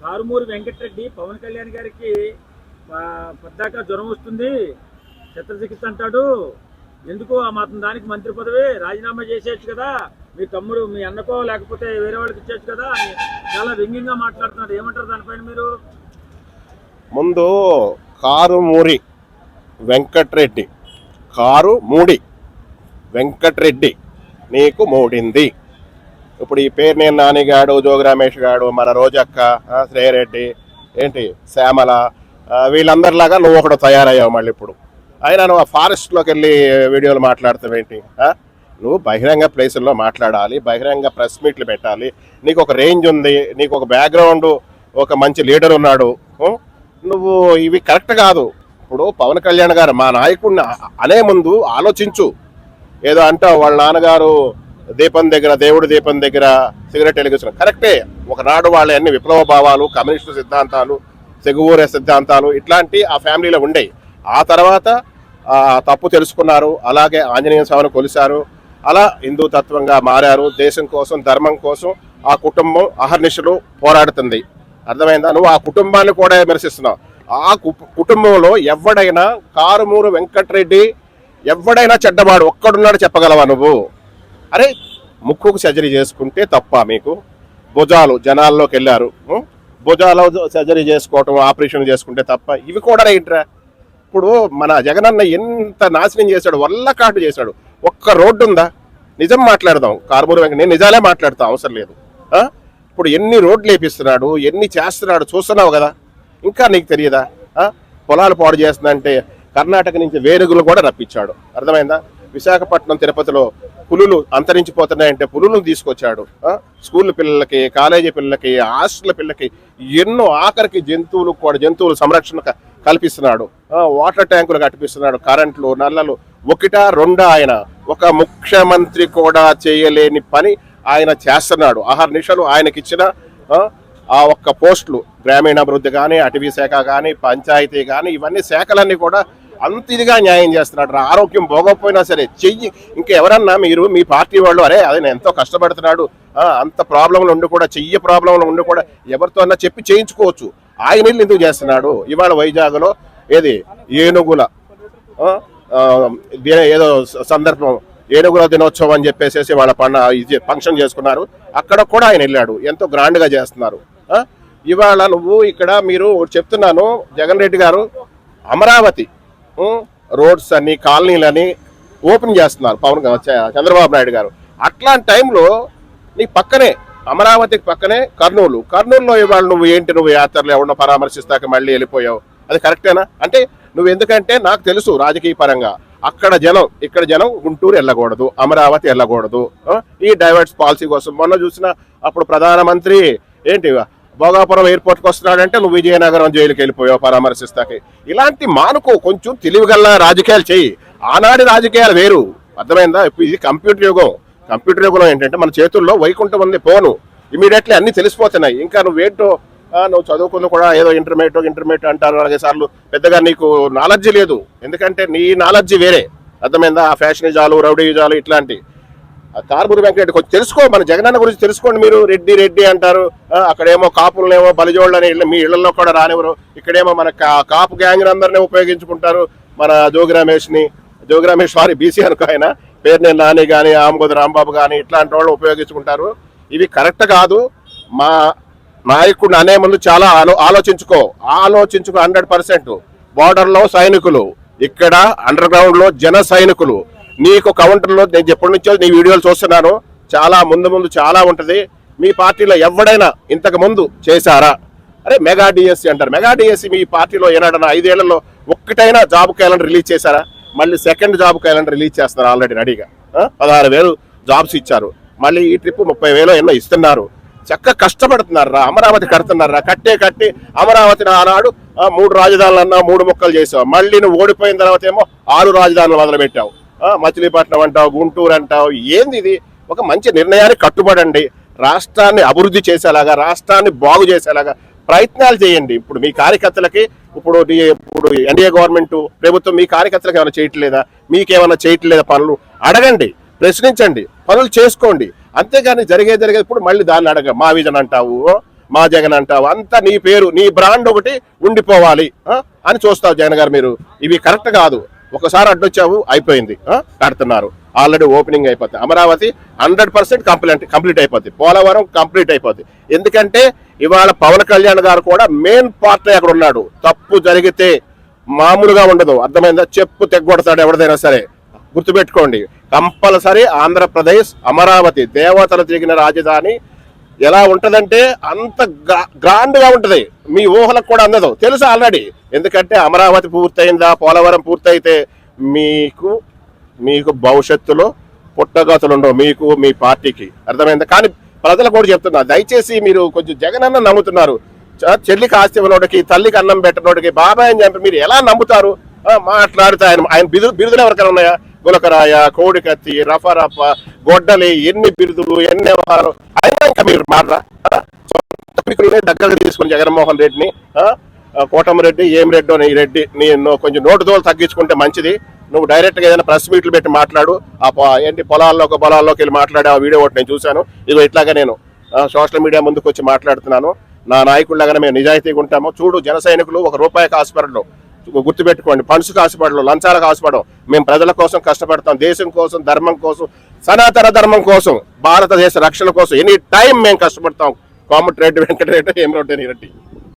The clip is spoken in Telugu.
కారుమూరి వెంకటరెడ్డి పవన్ కళ్యాణ్ గారికి పద్దాక జ్వరం వస్తుంది, చిత్రచికిత్స అంటాడు, ఎందుకు ఆ మాత్రం దానికి మంత్రి పదవి రాజీనామా చేసేయచ్చు కదా, మీ తమ్ముడు మీ అన్నకో లేకపోతే వేరే వాళ్ళకి ఇచ్చేయచ్చు కదా అని చాలా వ్యంగ్యంగా మాట్లాడుతున్నారు. ఏమంటారు దానిపైన మీరు? ముందు కారుమూరి వెంకటరెడ్డి, కారుమూడి వెంకటరెడ్డి నీకు మూడింది. ఇప్పుడు ఈ పేరు నేను నానిగాడు, జోగి రమేష్ గాడు, మన రోజక్క, శ్రేయరెడ్డి, ఏంటి శ్యామల, వీళ్ళందరిలాగా నువ్వు ఒకడు తయారయ్యావు. మళ్ళీ ఇప్పుడు అయినా నువ్వు ఆ ఫారెస్ట్లోకి వెళ్ళి వీడియోలు మాట్లాడతావేంటి? నువ్వు బహిరంగ ప్లేసుల్లో మాట్లాడాలి, బహిరంగ ప్రెస్ మీట్లు పెట్టాలి. నీకు ఒక రేంజ్ ఉంది, నీకు ఒక బ్యాక్గ్రౌండ్, ఒక మంచి లీడర్ ఉన్నాడు. నువ్వు ఇవి కరెక్ట్ కాదు. ఇప్పుడు పవన్ కళ్యాణ్ గారు మా నాయకుడిని అనే ముందు ఆలోచించు. ఏదో అంటావు వాళ్ళ నాన్నగారు దీపం దగ్గర, దేవుడి దీపం దగ్గర సిగరెట్ వెలిగించడం కరెక్టే. ఒకనాడు వాళ్ళ అన్ని విప్లవ భావాలు, కమ్యూనిస్టు సిద్ధాంతాలు, సెగువూరే సిద్ధాంతాలు ఇట్లాంటి ఆ ఫ్యామిలీలో ఉండేవి. ఆ తర్వాత తప్పు తెలుసుకున్నారు, అలాగే ఆంజనేయ స్వామిని కొలిశారు, అలా హిందూ తత్వంగా మారారు. దేశం కోసం, ధర్మం కోసం ఆ కుటుంబం అహర్నిశలు పోరాడుతుంది. అర్థమైందా? నువ్వు ఆ కుటుంబాన్ని కూడా విమర్శిస్తున్నావు. ఆ కుటుంబంలో ఎవడైనా కారుమూరు వెంకటరెడ్డి ఎవడైనా చెడ్డవాడు ఒక్కడున్నాడు చెప్పగలవా నువ్వు? అరే ముక్కుకు సర్జరీ చేసుకుంటే తప్ప మీకు? భుజాలు జనాల్లోకి వెళ్ళారు, భుజాలు సర్జరీ చేసుకోవటం, ఆపరేషన్ చేసుకుంటే తప్ప? ఇవి కూడా ఏంట్రా? ఇప్పుడు మన జగనన్న ఎంత నాశనం చేశాడు, వల్లకాటు చేశాడు. ఒక్క రోడ్డు ఉందా? నిజం మాట్లాడదాం. కారుమూరి వెంకట నేను నిజాలే మాట్లాడతాం, అవసరం లేదు. ఇప్పుడు ఎన్ని రోడ్లు వేపిస్తున్నాడు, ఎన్ని చేస్తున్నాడు చూస్తున్నావు కదా. ఇంకా నీకు తెలియదా? పొలాలు పాడు చేస్తుందంటే కర్ణాటక నుంచి వేరుగులు కూడా రప్పించాడు. అర్థమైందా? విశాఖపట్నం, తిరుపతిలో పులులు అంతరించిపోతున్నాయంటే పులులను తీసుకొచ్చాడు. స్కూల్ పిల్లలకి, కాలేజీ పిల్లలకి, హాస్టల్ పిల్లలకి ఎన్నో, ఆఖరికి జంతువుల సంరక్షణ కల్పిస్తున్నాడు. వాటర్ ట్యాంకులు కట్టిపిస్తున్నాడు, కరెంట్లు, నల్లలు. ఒకటా రెండా? ఆయన ఒక ముఖ్యమంత్రి కూడా చేయలేని పని ఆయన చేస్తున్నాడు. అహర్నిశలు ఆయనకిచ్చిన ఆ ఒక్క పోస్టులు, గ్రామీణాభివృద్ధి కానీ, అటవీ శాఖ కానీ, పంచాయతీ కానీ, ఇవన్నీ శాఖలన్నీ కూడా అంత ఇదిగా న్యాయం చేస్తున్నాడు. ఆరోగ్యం పోగకపోయినా సరే చెయ్యి. ఇంకా ఎవరన్నా మీరు మీ పార్టీ వాళ్ళు అరే అదే ఎంతో కష్టపడుతున్నాడు, అంత ప్రాబ్లంలు ఉండి కూడా, చెయ్యి ప్రాబ్లంలు ఉండి కూడా ఎవరితో అన్నా చెప్పి చేయించుకోవచ్చు. ఆయన ఇల్లు ఎందుకు చేస్తున్నాడు? ఇవాళ వైజాగ్లో ఏది ఏనుగుల ఏదో సందర్భం, ఏనుగుల దినోత్సవం అని చెప్పేసి వాళ్ళ ఫంక్షన్ చేసుకున్నారు. అక్కడ కూడా ఆయన వెళ్ళాడు. ఎంతో గ్రాండ్గా చేస్తున్నారు. ఇవాళ నువ్వు ఇక్కడ మీరు చెప్తున్నాను, జగన్ రెడ్డి గారు అమరావతి రోడ్స్ అని, కాలనీలని ఓపెన్ చేస్తున్నారు చంద్రబాబు నాయుడు గారు. అట్లాంటి టైంలో నీ పక్కనే అమరావతికి పక్కనే కర్నూలులో ఇవాళ నువ్వు యాత్రలు ఎవరినో పరామర్శిస్తాక మళ్ళీ వెళ్ళిపోయావు. అది కరెక్టేనా? అంటే నువ్వు ఎందుకంటే నాకు తెలుసు రాజకీయ పరంగా అక్కడ జనం, ఇక్కడ జనం గుంటూరు వెళ్ళకూడదు, అమరావతి వెళ్ళకూడదు. ఈ డైవర్ట్స్ పాలసీ కోసం మొన్న చూసిన అప్పుడు ప్రధానమంత్రి ఏంటి భోగాపురం ఎయిర్పోర్ట్కి వస్తున్నాడంటే నువ్వు విజయనగరం జైలుకి వెళ్ళిపోయావు పరామర్శిస్తాకి. ఇలాంటి మానుకో, కొంచెం తెలివిగల రాజకీయాలు చెయ్యి. ఆనాటి రాజకీయాలు వేరు. అర్థమైందా? ఇప్పుడు ఇది కంప్యూటర్ యుగం. కంప్యూటర్ యుగంలో ఏంటంటే మన చేతుల్లో వైకుంఠం ఉంది, పోను ఇమీడియట్లీ అన్ని తెలిసిపోతున్నాయి. ఇంకా నువ్వేంటో నువ్వు చదువుకుంది కూడా ఏదో ఇంటర్మీడియట్ అంటారు. అలాగే సార్లు పెద్దగా నీకు నాలెడ్జి లేదు, ఎందుకంటే నీ నాలెడ్జి వేరే. అర్థమైందా? ఆ ఫ్యాషనిజాలు, రౌడీజాలు ఇట్లాంటి. కారుమూరి వెంకటరెడ్డి కొంచెం తెలుసుకో, మన జగనన్న గురించి తెలుసుకోండి. మీరు రెడ్డి అంటారు, అక్కడేమో కాపులనేమో బలిజోళ్ళని మీ ఇళ్లలో కూడా రానివ్వరు. ఇక్కడేమో మన కాపు గ్యాంగ్ అందరినీ ఉపయోగించుకుంటారు. మన జోగి రమేష్ వారి బీసీ అనుకో, ఆయన పేరు నేను నాని కానీ, ఆమగోది రాంబాబు కానీ ఇట్లాంటి వాళ్ళు ఉపయోగించుకుంటారు. ఇవి కరెక్ట్ కాదు. మా నాయకుడిని అనే ముందు చాలా ఆలోచించుకో 100%. బార్డర్లో సైనికులు, ఇక్కడ అండర్ గ్రౌండ్ లో జన సైనికులు. నీకు కౌంటర్లో నేను ఎప్పటి నుంచో నీ వీడియోలు చూస్తున్నాను, చాలా ముందు చాలా ఉంటుంది. మీ పార్టీలో ఎవడైనా ఇంతకు ముందు చేశారా? అరే మెగా డిఎస్సి అంటారు. మెగా డిఎస్సి మీ పార్టీలో ఏనాడన్నా 5 ఏళ్లలో ఒక్కటైనా జాబ్ క్యాలెండర్ రిలీజ్ చేశారా? మళ్ళీ సెకండ్ జాబ్ క్యాలెండర్ రిలీజ్ చేస్తున్నారు. ఆల్రెడీ రెడీగా 16,000 జాబ్స్ ఇచ్చారు. మళ్ళీ ఈ ట్రిప్ 30,000 ఎన్నో ఇస్తున్నారు. చక్కగా కష్టపడుతున్నారా? అమరావతి కడుతున్నారా? కట్టి అమరావతిని ఆనాడు 3 రాజధానులు అన్నా 3 ముక్కలు చేసావు. మళ్ళీ నువ్వు ఓడిపోయిన తర్వాత ఏమో 6 రాజధానులు మొదలుపెట్టావు. మచిలీపట్నం అంటావు, గుంటూరు అంటావు. ఏంది ఇది? ఒక మంచి నిర్ణయానికి కట్టుబడండి. రాష్ట్రాన్ని అభివృద్ధి చేసేలాగా, రాష్ట్రాన్ని బాగు చేసేలాగా ప్రయత్నాలు చేయండి. ఇప్పుడు మీ కార్యకర్తలకి ఇప్పుడు ఎన్డీఏ గవర్నమెంట్ ప్రభుత్వం మీ కార్యకర్తలకు ఏమైనా చేయట్లేదా? మీకేమైనా చేయట్లేదా? పనులు అడగండి, ప్రశ్నించండి, పనులు చేసుకోండి. అంతేగాని జరిగేది ఇప్పుడు మళ్ళీ దాన్ని అడగ మా విజన్ అంటావు, మా జగన్ అంటావు, అంతా నీ పేరు, నీ బ్రాండ్ ఒకటి ఉండిపోవాలి అని చూస్తావు జగన్ గారు. మీరు ఇవి కరెక్ట్ కాదు. ఒకసారి అడ్డొచ్చావు, అయిపోయింది. కడుతున్నారు, ఆల్రెడీ ఓపెనింగ్ అయిపోతుంది. అమరావతి 100% కంప్లీట్ అయిపోద్ది. పోలవరం కంప్లీట్ అయిపోద్ది. ఎందుకంటే ఇవాళ పవన్ కళ్యాణ్ గారు కూడా మెయిన్ పార్టీ అక్కడ ఉన్నాడు. తప్పు జరిగితే మామూలుగా ఉండదు, అర్థమైందా? చెప్పు తెగ్గొడతాడు ఎవరిదైనా సరే. గుర్తుపెట్టుకోండి, కంపల్సరీ ఆంధ్రప్రదేశ్ అమరావతి దేవతలు తిరిగిన రాజధాని ఎలా ఉంటదంటే అంత గ్రాండ్ గా ఉంటది. మీ ఊహలకు కూడా అందదు, తెలుసు ఆల్రెడీ. ఎందుకంటే అమరావతి పూర్తయిందా, పోలవరం పూర్తయితే మీకు మీకు భవిష్యత్తులో పుట్టగతులుండవు, మీకు మీ పార్టీకి. అర్థమైందా? కానీ ప్రజలు కూడా చెప్తున్నా, దయచేసి మీరు కొంచెం జగన్ అన్న నమ్ముతున్నారు. చెల్లికి ఆస్తి ఇవ్వనోడికి, తల్లికి అన్నం పెట్టనోడికి, బాబాయ్ అని చెప్పి మీరు ఎలా నమ్ముతారు? మాట్లాడితే ఆయన బిరుదులు ఎవరికైనా ఉన్నాయా? గులకరాయ, కోడికత్తి, రఫరఫ, గొడ్డలి, ఎన్ని బిరుదులు, ఎన్ని వారు అయినా ఇంకా మీరు మాట్లా దగ్గరకు తీసుకుని జగన్మోహన్ రెడ్డిని, కోటమిరెడ్డి ఏం రెడ్డి అని రెడ్డి నేను కొంచెం నోటు దోలు తగ్గించుకుంటే మంచిది. నువ్వు డైరెక్ట్గా ఏదైనా ప్రెస్ మీట్లు పెట్టి మాట్లాడు. ఏంటి పొలాల్లోకి వెళ్ళి మాట్లాడే ఆ వీడియో ఒకటి నేను చూశాను. ఇదిగో ఇట్లాగా నేను సోషల్ మీడియా ముందుకు వచ్చి మాట్లాడుతున్నాను. నా నాయకుడిలాగానే మేము నిజాయితీగా ఉంటాము. చూడు, జన సైనికులు ₹1 ఆశపడడం గుర్తుపెట్టుకోండి. ఫండ్స్కి ఆశపడడం, లంచాలకు ఆశపడడం. మేము ప్రజల కోసం కష్టపడతాం, దేశం కోసం, ధర్మం కోసం, సనాతన ధర్మం కోసం, భారతదేశ రక్షణ కోసం ఎనీ టైం మేము కష్టపడతాం. కోమటిరెడ్డి వెంకటరెడ్డి, ఏమిరెడ్డి రెడ్డి.